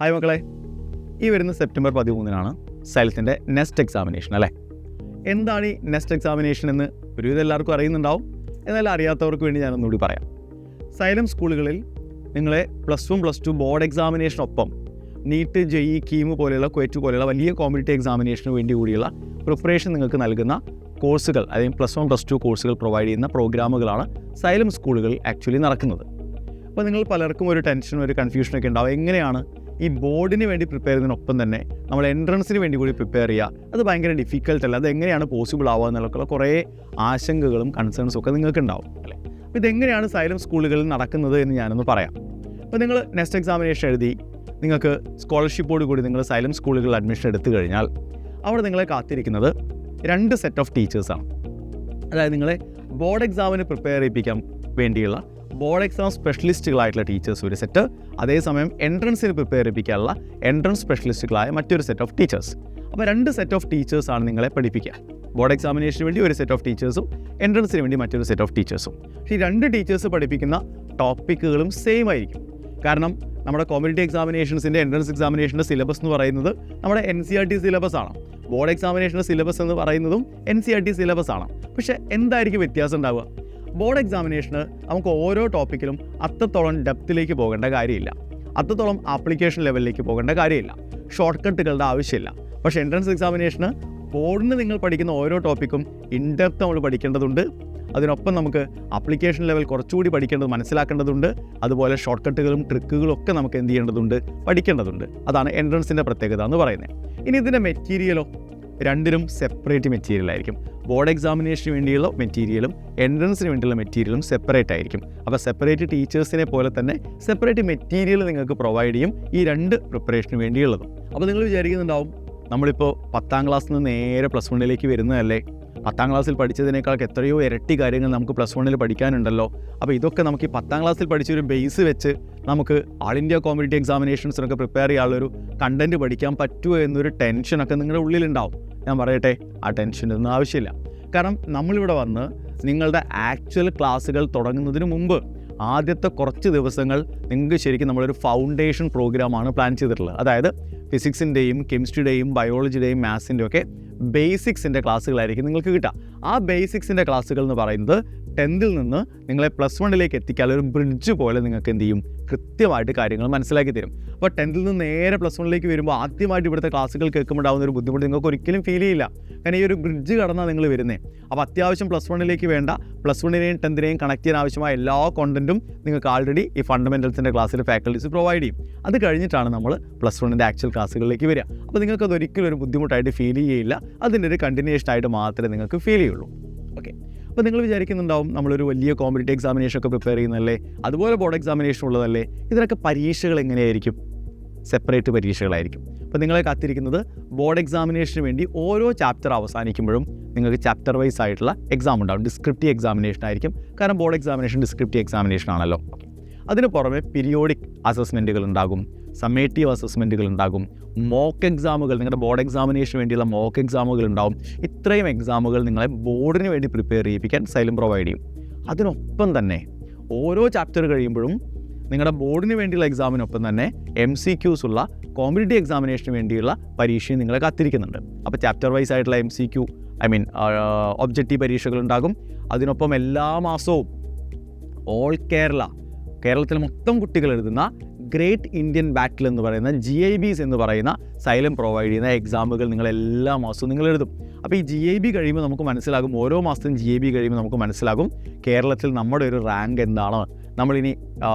Hi മക്കളെ, ഈ വരുന്ന സെപ്റ്റംബർ 13-നാണ് സയൻസിൻ്റെ നെസ്റ്റ് എക്സാമിനേഷൻ അല്ലേ. എന്താണ് ഈ നെസ്റ്റ് എക്സാമിനേഷൻ എന്ന് ഒരുവിധം എല്ലാവർക്കും അറിയുന്നുണ്ടാവും. എന്നാൽ അറിയാത്തവർക്ക് വേണ്ടി ഞാനൊന്നുകൂടി പറയാം. സൈലം സ്കൂളുകളിൽ നിങ്ങളെ +1 +2 ബോർഡ് എക്സാമിനേഷനൊപ്പം നീറ്റ്, JEE, കീമ് പോലെയുള്ള ക്വറ്റ് പോലെയുള്ള വലിയ കോമ്പറ്റീറ്റീവ് എക്സാമിനേഷന് വേണ്ടി കൂടിയുള്ള പ്രിപ്പറേഷൻ നിങ്ങൾക്ക് നൽകുന്ന കോഴ്സുകൾ, അതായത് +1 +2 കോഴ്സുകൾ പ്രൊവൈഡ് ചെയ്യുന്ന പ്രോഗ്രാമുകളാണ് സൈലം സ്കൂളുകളിൽ ആക്ച്വലി നടക്കുന്നത്. അപ്പോൾ നിങ്ങൾ പലർക്കും ഒരു ടെൻഷനും ഒരു കൺഫ്യൂഷനൊക്കെ ഉണ്ടാവും. എങ്ങനെയാണ് ഈ ബോർഡിന് വേണ്ടി പ്രിപ്പയർ ചെയ്യുന്നതിനൊപ്പം തന്നെ നമ്മൾ എൻട്രൻസിന് വേണ്ടി കൂടി പ്രിപ്പയർ ചെയ്യുക? അത് ഭയങ്കര ഡിഫിക്കൽട്ട് അല്ല. അത് എങ്ങനെയാണ് പോസിബിൾ ആവുക എന്നുള്ള കുറേ ആശങ്കകളും കൺസേൺസും ഒക്കെ നിങ്ങൾക്ക് ഉണ്ടാവും അല്ലേ. അപ്പോൾ ഇതെങ്ങനെയാണ് സൈലം സ്കൂളുകളിൽ നടക്കുന്നത് എന്ന് ഞാനൊന്ന് പറയാം. അപ്പോൾ നിങ്ങൾ നെസ്റ്റ് എക്സാമിനേഷൻ എഴുതി നിങ്ങൾക്ക് സ്കോളർഷിപ്പോട് കൂടി നിങ്ങൾ സൈലം സ്കൂളുകളിൽ അഡ്മിഷൻ എടുത്തു കഴിഞ്ഞാൽ അവിടെ നിങ്ങളെ കാത്തിരിക്കുന്നത് 2 സെറ്റ് ഓഫ് ടീച്ചേഴ്സാണ്. അതായത് നിങ്ങളെ ബോർഡ് എക്സാമിന് പ്രിപ്പയർ ചെയ്യിപ്പിക്കാൻ വേണ്ടിയുള്ള ബോർഡ് എക്സാം സ്പെഷ്യലിസ്റ്റുകളായിട്ടുള്ള ടീച്ചേഴ്സ് ഒരു സെറ്റ്, അതേസമയം എൻട്രൻസിന് പ്രിപ്പയർ ചെയ്യിപ്പിക്കാനുള്ള എൻട്രൻസ് സ്പെഷ്യലിസ്റ്റുകളായ മറ്റൊരു സെറ്റ് ഓഫ് ടീച്ചേഴ്സ്. അപ്പോൾ 2 സെറ്റ് ഓഫ് ടീച്ചേഴ്സാണ് നിങ്ങളെ പഠിപ്പിക്കുക. ബോർഡ് എക്സാമിനേഷന് വേണ്ടി ഒരു സെറ്റ് ഓഫ് ടീച്ചേഴ്സും എൻട്രൻസിന് വേണ്ടി മറ്റൊരു സെറ്റ് ഓഫ് ടീച്ചേഴ്സും. ഈ 2 ടീച്ചേഴ്സ് പഠിപ്പിക്കുന്ന ടോപ്പിക്കുകളും സെയിം ആയിരിക്കും. കാരണം നമ്മുടെ കോമ്പറ്റീറ്റീവ് എക്സാമിനേഷൻസിൻ്റെ എൻട്രൻസ് എക്സാമിനേഷൻ്റെ സിലബസ് എന്ന് പറയുന്നത് നമ്മുടെ NCERT സിലബസ് ആണ്. ബോർഡ് എക്സാമിനേഷൻ്റെ സിലബസ് എന്ന് പറയുന്നതും NCERT സിലബസ് ആണ്. പക്ഷേ എന്തായിരിക്കും വ്യത്യാസം ഉണ്ടാവുക? ബോർഡ് എക്സാമിനേഷന് നമുക്ക് ഓരോ ടോപ്പിക്കിലും അത്രത്തോളം ഡെപ്തിലേക്ക് പോകേണ്ട കാര്യമില്ല, അത്രത്തോളം ആപ്ലിക്കേഷൻ ലെവലിലേക്ക് പോകേണ്ട കാര്യമില്ല, ഷോർട്ട് കട്ടുകളുടെ ആവശ്യമില്ല. പക്ഷേ എൻട്രൻസ് എക്സാമിനേഷന് ബോർഡിന് നിങ്ങൾ പഠിക്കുന്ന ഓരോ ടോപ്പിക്കും ഇൻഡെപ്ത് നമ്മൾ പഠിക്കേണ്ടതുണ്ട്. അതിനൊപ്പം നമുക്ക് ആപ്ലിക്കേഷൻ ലെവൽ കുറച്ചുകൂടി മനസ്സിലാക്കേണ്ടതുണ്ട്. അതുപോലെ ഷോർട്ട് കട്ടുകളും ട്രിക്കുകളും ഒക്കെ നമുക്ക് എന്ത് ചെയ്യേണ്ടതുണ്ട്, പഠിക്കേണ്ടതുണ്ട്. അതാണ് എൻട്രൻസിൻ്റെ പ്രത്യേകത എന്ന് പറയുന്നത്. ഇനി ഇതിൻ്റെ മെറ്റീരിയലോ, രണ്ടിനും സെപ്പറേറ്റ് മെറ്റീരിയലായിരിക്കും. ബോർഡ് എക്സാമിനേഷന് വേണ്ടിയുള്ള മെറ്റീരിയലും എൻട്രൻസിന് വേണ്ടിയുള്ള മെറ്റീരിയലും സെപ്പറേറ്റ് ആയിരിക്കും. അപ്പോൾ സെപ്പറേറ്റ് ടീച്ചേഴ്സിനെ പോലെ തന്നെ സെപ്പറേറ്റ് മെറ്റീരിയൽ നിങ്ങൾക്ക് പ്രൊവൈഡ് ചെയ്യും ഈ 2 പ്രിപ്പറേഷന് വേണ്ടിയുള്ളതും. അപ്പോൾ നിങ്ങൾ വിചാരിക്കുന്നുണ്ടാവും, നമ്മളിപ്പോൾ 10ാം ക്ലാസ്സിൽ നിന്ന് നേരെ +1ലേക്ക് വരുന്നതല്ലേ, 10ാം ക്ലാസ്സിൽ പഠിച്ചതിനേക്കാൾ എത്രയോ ഇരട്ടി കാര്യങ്ങൾ നമുക്ക് +1ൽ പഠിക്കാനുണ്ടല്ലോ. അപ്പോൾ ഇതൊക്കെ നമുക്ക് ഈ 10ാം ക്ലാസ്സിൽ പഠിച്ചൊരു ബേസ് വെച്ച് നമുക്ക് ആൾ ഇന്ത്യ കോമ്പറ്റീറ്റീവ് എക്സാമിനേഷൻസിനൊക്കെ പ്രിപ്പയർ ചെയ്യാനുള്ളൊരു കണ്ടൻറ്റ് പഠിക്കാൻ പറ്റുമോ എന്നൊരു ടെൻഷനൊക്കെ നിങ്ങളുടെ ഉള്ളിലുണ്ടാവും. ഞാൻ പറയട്ടെ, ആ ടെൻഷനൊന്നും ആവശ്യമില്ല. കാരണം നമ്മളിവിടെ വന്ന് നിങ്ങളുടെ ആക്ച്വൽ ക്ലാസ്സുകൾ തുടങ്ങുന്നതിന് മുമ്പ് ആദ്യത്തെ കുറച്ച് ദിവസങ്ങൾ നിങ്ങൾക്ക് ശരിക്കും നമ്മളൊരു ഫൗണ്ടേഷൻ പ്രോഗ്രാമാണ് പ്ലാൻ ചെയ്തിട്ടുള്ളത്. അതായത് ഫിസിക്സിൻ്റെയും കെമിസ്ട്രിയുടെയും ബയോളജിയുടെയും മാത്സിൻ്റെയും ഒക്കെ ബേസിക്സിൻ്റെ ക്ലാസ്സുകളായിരിക്കും നിങ്ങൾക്ക് കിട്ടുക. ആ ബേസിക്സിൻ്റെ ക്ലാസ്സുകൾ എന്ന് പറയുന്നത് 10ൽ നിന്ന് നിങ്ങളെ +1ലേക്ക് എത്തിക്കാൻ ഒരു ബ്രിഡ്ജ് പോലെ നിങ്ങൾക്ക് എന്ത് ചെയ്യും, കൃത്യമായിട്ട് കാര്യങ്ങൾ മനസ്സിലാക്കി തരും. അപ്പോൾ 10ൽ നിന്ന് നേരെ +1ലേക്ക് വരുമ്പോൾ ആദ്യമായിട്ട് ഇവിടുത്തെ ക്ലാസ്സുകൾ കേൾക്കുമ്പോണ്ടാവുന്ന ഒരു ബുദ്ധിമുട്ട് നിങ്ങൾക്ക് ഒരിക്കലും ഫീൽ ചെയ്യില്ല. കാരണം ഈ ഒരു ബ്രിഡ്ജ് കടന്നാൽ നിങ്ങൾ വരുന്നത്. അപ്പോൾ അത്യാവശ്യം +1ലേക്ക് വേണ്ട +1നെയും 10നെയും കണക്ട് ചെയ്യാൻ ആവശ്യമായ എല്ലാ കോണ്ടൻറ്റും നിങ്ങൾക്ക് ആൾറെഡി ഈ ഫണ്ടമെൻറ്റൽസിൻ്റെ ക്ലാസ്സിൽ ഫാക്കൽറ്റീസ് പ്രൊവൈഡ് ചെയ്യും. അത് കഴിഞ്ഞിട്ടാണ് നമ്മൾ +1ൻ്റെ ആക്ച്വൽ ക്ലാസ്സുകളിലേക്ക് വരിക. അപ്പോൾ നിങ്ങൾക്കത് ഒരിക്കലും ഒരു ബുദ്ധിമുട്ടായിട്ട് ഫീൽ ചെയ്യില്ല. അതിൻ്റെ ഒരു കണ്ടിന്യൂഷൻ ആയിട്ട് മാത്രമേ നിങ്ങൾക്ക് ഫീൽ ചെയ്യുള്ളൂ. ഓക്കെ. അപ്പോൾ നിങ്ങൾ വിചാരിക്കുന്നുണ്ടാവും, നമ്മളൊരു വലിയ കോമ്പറ്റീറ്റീവ് എക്സാമിനേഷനൊക്കെ പ്രിപ്പയർ ചെയ്യുന്നതല്ലേ, അതുപോലെ ബോർഡ് എക്സാമിനേഷൻ ഉള്ളതല്ലേ, ഇതിനൊക്കെ പരീക്ഷകൾ എങ്ങനെയായിരിക്കും? സെപ്പറേറ്റ് പരീക്ഷകളായിരിക്കും. അപ്പോൾ നിങ്ങളെ കാത്തിരിക്കുന്നത് ബോർഡ് എക്സാമിനേഷന് വേണ്ടി ഓരോ ചാപ്റ്റർ അവസാനിക്കുമ്പോഴും നിങ്ങൾക്ക് ചാപ്റ്റർ വൈസ് ആയിട്ടുള്ള എക്സാം ഉണ്ടാവും. ഡിസ്ക്രിപ്റ്റീവ് എക്സാമിനേഷൻ ആയിരിക്കും. കാരണം ബോർഡ് എക്സാമിനേഷൻ ഡിസ്ക്രിപ്റ്റീവ് എക്സാമിനേഷൻ ആണല്ലോ. അതിന് പുറമെ പീരിയോഡിക് അസസ്മെൻറ്റുകൾ ഉണ്ടാകും, സമ്മേറ്റീവ് അസസ്മെൻറ്റുകൾ ഉണ്ടാകും, മോക്ക് എക്സാമുകൾ, നിങ്ങളുടെ ബോർഡ് എക്സാമിനേഷന് വേണ്ടിയുള്ള മോക്ക് എക്സാമുകൾ ഉണ്ടാവും. ഇത്രയും എക്സാമുകൾ നിങ്ങളെ ബോർഡിന് വേണ്ടി പ്രിപ്പയർ ചെയ്യിപ്പിക്കാൻ സൈലം പ്രൊവൈഡ് ചെയ്യും. അതിനൊപ്പം തന്നെ ഓരോ ചാപ്റ്റർ കഴിയുമ്പോഴും നിങ്ങളുടെ ബോർഡിന് വേണ്ടിയുള്ള എക്സാമിനൊപ്പം തന്നെ MCQs ഉള്ള കോമ്പറ്റീറ്റീവ് എക്സാമിനേഷന് വേണ്ടിയുള്ള പരീക്ഷയും നിങ്ങളെ കാത്തിരിക്കുന്നുണ്ട്. അപ്പോൾ ചാപ്റ്റർ വൈസ് ആയിട്ടുള്ള MCQ, ഒബ്ജക്റ്റീവ് പരീക്ഷകളുണ്ടാകും. അതിനൊപ്പം എല്ലാ മാസവും ഓൾ കേരളത്തിലെ മൊത്തം കുട്ടികൾ എഴുതുന്ന ഗ്രേറ്റ് ഇന്ത്യൻ ബാറ്റിൽ എന്ന് പറയുന്ന GIBs എന്ന് പറയുന്ന സൈലം പ്രൊവൈഡ് ചെയ്യുന്ന എക്സാമുകൾ നിങ്ങൾ എല്ലാ മാസവും നിങ്ങൾ എഴുതും. അപ്പോൾ ഈ GIB കഴിയുമ്പോൾ നമുക്ക് മനസ്സിലാകും, ഓരോ മാസവും GIB കഴിയുമ്പോൾ നമുക്ക് മനസ്സിലാകും കേരളത്തിൽ നമ്മുടെ ഒരു റാങ്ക് എന്താണ്, നമ്മളിനി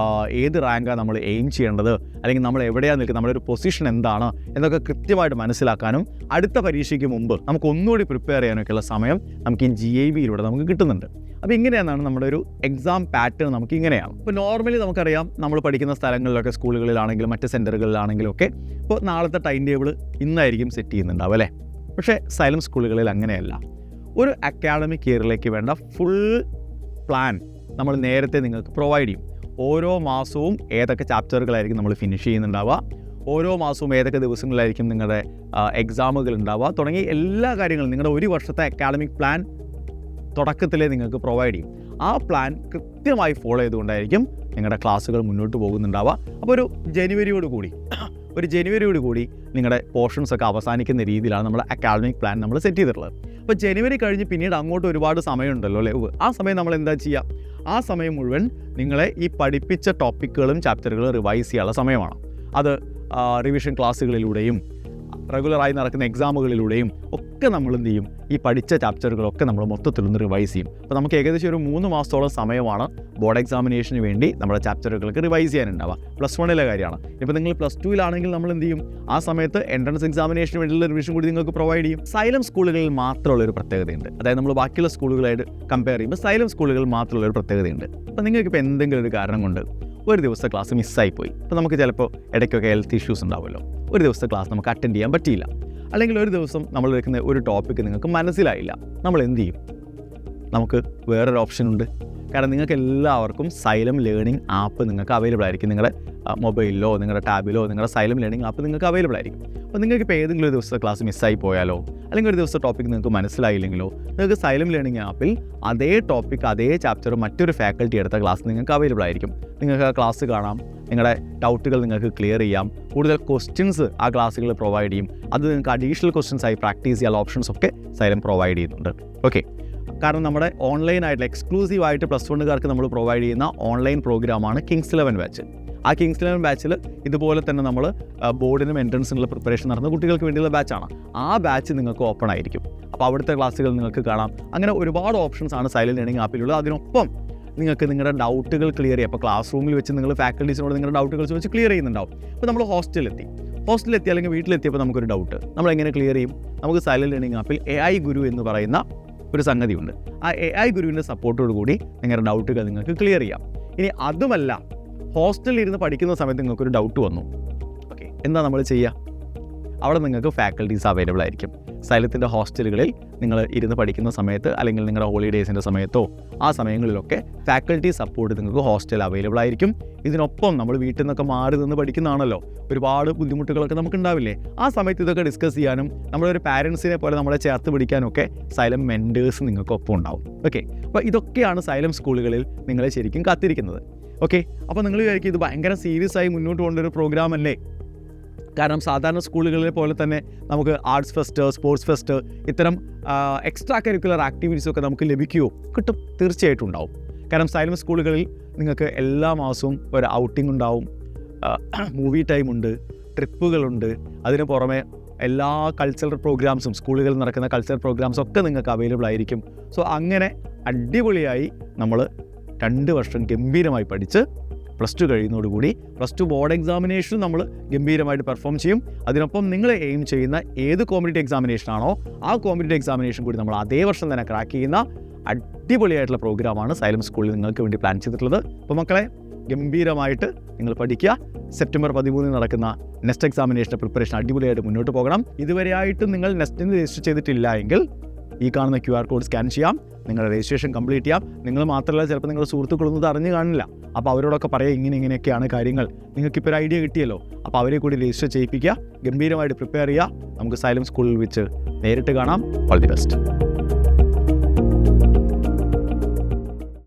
ഏത് റാങ്കാണ് നമ്മൾ എയിം ചെയ്യേണ്ടത്, അല്ലെങ്കിൽ നമ്മൾ എവിടെയാണ് നിൽക്കുന്നത്, നമ്മുടെ ഒരു പൊസിഷൻ എന്താണ് എന്നൊക്കെ കൃത്യമായിട്ട് മനസ്സിലാക്കാനും അടുത്ത പരീക്ഷയ്ക്ക് മുമ്പ് നമുക്ക് ഒന്നുകൂടി പ്രിപ്പയർ ചെയ്യാനൊക്കെയുള്ള സമയം നമുക്ക് ഈ GIBയിലൂടെ നമുക്ക് കിട്ടുന്നുണ്ട്. അപ്പോൾ ഇങ്ങനെയാണ് നമ്മുടെ ഒരു എക്സാം പാറ്റേൺ. നമുക്ക് ഇങ്ങനെയാണ്. ഇപ്പോൾ നോർമലി നമുക്കറിയാം, നമ്മൾ പഠിക്കുന്ന സ്ഥലങ്ങളിലൊക്കെ, സ്കൂളുകളിലാണെങ്കിലും മറ്റ് സെൻറ്ററുകളിലാണെങ്കിലും ഒക്കെ ഇപ്പോൾ നാളത്തെ ടൈം ടേബിൾ ഇന്നായിരിക്കും സെറ്റ് ചെയ്യുന്നുണ്ടാവും അല്ലേ. പക്ഷേ സൈലം സ്കൂളുകളിൽ അങ്ങനെയല്ല. ഒരു അക്കാഡമിക് ഇയറിലേക്ക് വേണ്ട ഫുൾ പ്ലാൻ നമ്മൾ നേരത്തെ നിങ്ങൾക്ക് പ്രൊവൈഡ് ചെയ്യും. ഓരോ മാസവും ഏതൊക്കെ ചാപ്റ്ററുകളായിരിക്കും നമ്മൾ ഫിനിഷ് ചെയ്യുന്നുണ്ടാവുക, ഓരോ മാസവും ഏതൊക്കെ ദിവസങ്ങളിലായിരിക്കും നിങ്ങളുടെ എക്സാമുകൾ ഉണ്ടാവുക, തുടങ്ങി എല്ലാ കാര്യങ്ങളും നിങ്ങളുടെ ഒരു വർഷത്തെ അക്കാഡമിക് പ്ലാൻ തുടക്കത്തിലേ നിങ്ങൾക്ക് പ്രൊവൈഡ് ചെയ്യും. ആ പ്ലാൻ കൃത്യമായി ഫോളോ ചെയ്തുകൊണ്ടായിരിക്കും നിങ്ങളുടെ ക്ലാസ്സുകൾ മുന്നോട്ട് പോകുന്നുണ്ടാവുക. അപ്പോൾ ഒരു ജനുവരിയോട് കൂടി ഒരു ജനുവരിയോട് കൂടി നിങ്ങളുടെ പോർഷൻസ് ഒക്കെ അവസാനിക്കുന്ന രീതിയിലാണ് നമ്മൾ അക്കാഡമിക് പ്ലാൻ നമ്മൾ സെറ്റ് ചെയ്തിട്ടുള്ളത്. അപ്പോൾ ജനുവരി കഴിഞ്ഞ് പിന്നീട് അങ്ങോട്ട് ഒരുപാട് സമയമുണ്ടല്ലോ അല്ലേ? ആ സമയം നമ്മൾ എന്താ ചെയ്യുക? ആ സമയം മുഴുവൻ നിങ്ങളെ ഈ പഠിപ്പിച്ച ടോപ്പിക്കുകളും ചാപ്റ്ററുകളും റിവൈസ് ചെയ്യാനുള്ള സമയമാണ്. അത് റിവിഷൻ ക്ലാസ്സുകളിലൂടെയും റെഗുലറായി നടക്കുന്ന എക്സാമുകളിലൂടെയും ഒക്കെ നമ്മൾ എന്ത് ചെയ്യും? ഈ പഠിച്ച ചാപ്റ്ററുകളൊക്കെ നമ്മൾ മൊത്തത്തിലൊന്ന് റിവൈസ് ചെയ്യും. അപ്പോൾ നമുക്ക് ഏകദേശം ഒരു 3 മാസത്തോളം സമയമാണ് ബോർഡ് എക്സാമിനേഷന് വേണ്ടി നമ്മുടെ ചാപ്റ്ററുകൾക്ക് റിവൈസ് ചെയ്യാനുണ്ടാവുക. +1 കാര്യമാണ്. ഇപ്പോൾ നിങ്ങൾ +2 നമ്മൾ എന്ത് ചെയ്യും? ആ സമയത്ത് എൻട്രൻസ് എക്സാമിനേഷന് വേണ്ടിയുള്ള റിവിഷൻ കൂടി നിങ്ങൾക്ക് പ്രൊവൈഡ് ചെയ്യും. സൈലം സ്കൂളുകളിൽ മാത്രമുള്ള ഒരു പ്രത്യേകതയുണ്ട്. അതായത് നമ്മൾ ബാക്കിയുള്ള സ്കൂളുകളായിട്ട് കമ്പയർ ചെയ്യുമ്പോൾ സൈലം സ്കൂളുകളിൽ മാത്രമുള്ള ഒരു പ്രത്യേകതയുണ്ട്. അപ്പോൾ നിങ്ങൾക്കിപ്പോൾ എന്തെങ്കിലും ഒരു കാരണം കൊണ്ട് ഒരു ദിവസത്തെ ക്ലാസ് മിസ്സായിപ്പോയി. അപ്പോൾ നമുക്ക് ചിലപ്പോൾ ഇടയ്ക്കൊക്കെ ഹെൽത്ത് ഇഷ്യൂസ് ഉണ്ടാവുമല്ലോ. ഒരു ദിവസത്തെ ക്ലാസ് നമുക്ക് അറ്റൻഡ് ചെയ്യാൻ പറ്റിയില്ല. അല്ലെങ്കിൽ ഒരു ദിവസം നമ്മൾ എടുക്കുന്ന ഒരു ടോപ്പിക്ക് നിങ്ങൾക്ക് മനസ്സിലായില്ല. നമ്മൾ എന്ത് ചെയ്യും? നമുക്ക് വേറൊരു ഓപ്ഷൻ ഉണ്ട്. കാരണം നിങ്ങൾക്ക് എല്ലാവർക്കും സൈലം ലേണിംഗ് ആപ്പ് നിങ്ങൾക്ക് അവൈലബിൾ ആയിരിക്കും. നിങ്ങളുടെ മൊബൈലിലോ നിങ്ങളുടെ ടാബിലോ നിങ്ങളുടെ സൈലം ലേണിംഗ് ആപ്പ് നിങ്ങൾക്ക് അവൈലബിൾ ആയിരിക്കും. അപ്പോൾ നിങ്ങൾക്ക് ഇപ്പോൾ ഏതെങ്കിലും ഒരു ദിവസത്തെ ക്ലാസ് മിസ്സായി പോയാലോ അല്ലെങ്കിൽ ഒരു ദിവസത്തെ ടോപ്പിക്ക് നിങ്ങൾക്ക് മനസ്സിലായില്ലെങ്കിലോ നിങ്ങൾക്ക് സൈലം ലേണിംഗ് ആപ്പിൽ അതേ ടോപ്പിക്ക് അതേ ചാപ്റ്റർ മറ്റൊരു ഫാക്കൽറ്റി എടുത്ത ക്ലാസ് നിങ്ങൾക്ക് അവൈലബിൾ ആയിരിക്കും. നിങ്ങൾക്ക് ആ ക്ലാസ് കാണാം, നിങ്ങളുടെ ഡൗട്ടുകൾ നിങ്ങൾക്ക് ക്ലിയർ ചെയ്യാം, കൂടുതൽ ക്വസ്റ്റ്യൻസ് ആ ക്ലാസ്സുകൾ പ്രൊവൈഡ് ചെയ്യും. അത് നിങ്ങൾക്ക് അഡീഷണൽ ക്വസ്റ്റ്യൻസ് ആയി പ്രാക്ടീസ് ചെയ്യാനുള്ള ഓപ്ഷൻസ് ഒക്കെ സൈലം പ്രൊവൈഡ് ചെയ്യുന്നുണ്ട്. ഓക്കെ, കാരണം നമ്മുടെ ഓൺലൈനായിട്ടുള്ള എക്സ്ക്ലൂസീവായിട്ട് +1 നമ്മൾ പ്രൊവൈഡ് ചെയ്യുന്ന ഓൺലൈൻ പ്രോഗ്രാമാണ് കിങ്സ് 11 ബാച്ച്. ആ കിങ്സ് 11 ബാച്ചിൽ ഇതുപോലെ തന്നെ നമ്മൾ ബോർഡിനും എൻട്രൻസിനുള്ള പ്രിപ്പറേഷൻ നടത്തുന്ന കുട്ടികൾക്ക് വേണ്ടിയുള്ള ബാച്ചാണ്. ആ ബാച്ച് നിങ്ങൾക്ക് ഓപ്പൺ ആയിരിക്കും. അപ്പോൾ അവിടുത്തെ ക്ലാസ്സുകൾ നിങ്ങൾക്ക് കാണാം. അങ്ങനെ ഒരുപാട് ഓപ്ഷൻസ് ആണ് സൈലം ലേണിംഗ് ആപ്പിലുള്ളത്. അതിനൊപ്പം നിങ്ങൾക്ക് നിങ്ങളുടെ ഡൗട്ടുകൾ ക്ലിയർ ചെയ്യാം. അപ്പോൾ ക്ലാസ് റൂമിൽ വെച്ച് നിങ്ങൾ ഫാക്കൽറ്റീസിനോട് നിങ്ങളുടെ ഡൗട്ടുകൾ ചോദിച്ച് ക്ലിയർ ചെയ്യുന്നുണ്ടാവും. അപ്പോൾ നമ്മൾ ഹോസ്റ്റലിലെത്തി അല്ലെങ്കിൽ വീട്ടിലെത്തിയപ്പോൾ നമുക്കൊരു ഡൗട്ട് നമ്മൾ എങ്ങനെ ക്ലിയർ ചെയ്യും? നമുക്ക് സൈലം ലേണിംഗ് ആപ്പിൽ AI ഗുരു എന്ന് പറയുന്ന ഒരു സംഗതിയുണ്ട്. ആ AI ഗുരുവിൻ്റെ സപ്പോർട്ടോട് കൂടി നിങ്ങളുടെ ഡൗട്ടുകൾ നിങ്ങൾക്ക് ക്ലിയർ ചെയ്യാം. ഇനി അതുമല്ല, ഹോസ്റ്റലിൽ ഇരുന്ന് പഠിക്കുന്ന സമയത്ത് നിങ്ങൾക്കൊരു ഡൗട്ട് വന്നു. ഓക്കെ, എന്താ നമ്മൾ ചെയ്യുക? അവിടെ നിങ്ങൾക്ക് ഫാക്കൽറ്റീസ് അവൈലബിൾ ആയിരിക്കും. സൈലത്തിൻ്റെ ഹോസ്റ്റലുകളിൽ നിങ്ങൾ ഇരുന്ന് പഠിക്കുന്ന സമയത്ത് അല്ലെങ്കിൽ നിങ്ങളുടെ ഹോളിഡേയ്സിൻ്റെ സമയത്തോ ആ സമയങ്ങളിലൊക്കെ ഫാക്കൽറ്റി സപ്പോർട്ട് നിങ്ങൾക്ക് ഹോസ്റ്റൽ അവൈലബിൾ ആയിരിക്കും. ഇതിനൊപ്പം നമ്മൾ വീട്ടിൽ നിന്നൊക്കെ മാറി നിന്ന് പഠിക്കുന്നതാണല്ലോ, ഒരുപാട് ബുദ്ധിമുട്ടുകളൊക്കെ നമുക്ക് ഉണ്ടാവില്ലേ? ആ സമയത്ത് ഇതൊക്കെ ഡിസ്കസ് ചെയ്യാനും നമ്മളൊരു പാരൻസിനെ പോലെ നമ്മളെ ചേർത്ത് പിടിക്കാനൊക്കെ സൈലം മെൻറ്റേഴ്സ് നിങ്ങൾക്കൊപ്പം ഉണ്ടാവും. ഓക്കെ, അപ്പോൾ ഇതൊക്കെയാണ് സൈലം സ്കൂളുകളിൽ നിങ്ങളെ ശരിക്കും കാത്തിരിക്കുന്നത്. ഓക്കെ, അപ്പോൾ നിങ്ങൾ വിചാരിക്കും ഇത് ഭയങ്കര സീരിയസ് ആയി മുന്നോട്ട് കൊണ്ടൊരു പ്രോഗ്രാം അല്ലേ? കാരണം സാധാരണ സ്കൂളുകളിലെ പോലെ തന്നെ നമുക്ക് ആർട്സ് ഫെസ്റ്റ്, സ്പോർട്സ് ഫെസ്റ്റ്, ഇത്തരം എക്സ്ട്രാ കരിക്കുലർ ആക്ടിവിറ്റീസൊക്കെ നമുക്ക് ലഭിക്കുമോ? കിട്ടും, തീർച്ചയായിട്ടും ഉണ്ടാവും. കാരണം സൈലം സ്കൂളുകളിൽ നിങ്ങൾക്ക് എല്ലാ മാസവും ഒരു ഔട്ടിംഗ് ഉണ്ടാവും, മൂവി ടൈമുണ്ട്, ട്രിപ്പുകളുണ്ട്. അതിന് പുറമെ എല്ലാ കൾച്ചറൽ പ്രോഗ്രാംസും, സ്കൂളുകളിൽ നടക്കുന്ന കൾച്ചറൽ പ്രോഗ്രാംസൊക്കെ നിങ്ങൾക്ക് അവൈലബിൾ ആയിരിക്കും. സോ അങ്ങനെ അടിപൊളിയായി നമ്മൾ 2 വർഷം ഗംഭീരമായി പഠിച്ച് +2 കഴിയുന്നതോടുകൂടി +2 ബോർഡ് എക്സാമിനേഷൻ നമ്മൾ ഗംഭീരമായിട്ട് പെർഫോം ചെയ്യും. അതിനൊപ്പം നിങ്ങൾ എയിം ചെയ്യുന്ന ഏത് കോമ്പറ്റീറ്റീവ് എക്സാമിനേഷനാണോ ആ കോമ്പറ്റീറ്റീവ് എക്സാമിനേഷൻ കൂടി നമ്മൾ അതേ വർഷം തന്നെ ക്രാക്ക് ചെയ്യുന്ന അടിപൊളിയായിട്ടുള്ള പ്രോഗ്രാമാണ് സൈലം സ്കൂളിൽ നിങ്ങൾക്ക് വേണ്ടി പ്ലാൻ ചെയ്തിട്ടുള്ളത്. അപ്പോൾ മക്കളെ, ഗംഭീരമായിട്ട് നിങ്ങൾ പഠിക്കുക. സെപ്റ്റംബർ 13 നടക്കുന്ന നെസ്റ്റ് എക്സാമിനേഷൻ്റെ പ്രിപ്പറേഷൻ അടിപൊളിയായിട്ട് മുന്നോട്ട് പോകണം. ഇതുവരെയായിട്ടും നിങ്ങൾ നെസ്റ്റിന് രജിസ്റ്റർ ചെയ്തിട്ടില്ല എങ്കിൽ ഈ കാണുന്ന QR കോഡ് സ്കാൻ ചെയ്യാം, നിങ്ങളുടെ രജിസ്ട്രേഷൻ കംപ്ലീറ്റ് ചെയ്യാം. നിങ്ങൾ മാത്രമല്ല, ചിലപ്പോൾ നിങ്ങളുടെ സുഹൃത്തുക്കളൊന്നും ഇത് അറിഞ്ഞു കാണില്ല. അപ്പോൾ അവരോടൊക്കെ പറയാം ഇങ്ങനെയൊക്കെയാണ് കാര്യങ്ങൾ. നിങ്ങൾക്കിപ്പോൾ ഒരു ഐഡിയ കിട്ടിയല്ലോ. അപ്പോൾ അവരെ കൂടി രജിസ്റ്റർ ചെയ്യിപ്പിക്കുക, ഗംഭീരമായിട്ട് പ്രിപ്പയർ ചെയ്യുക. നമുക്ക് സൈലം സ്കൂളിൽ വെച്ച് നേരിട്ട് കാണാം. All the best.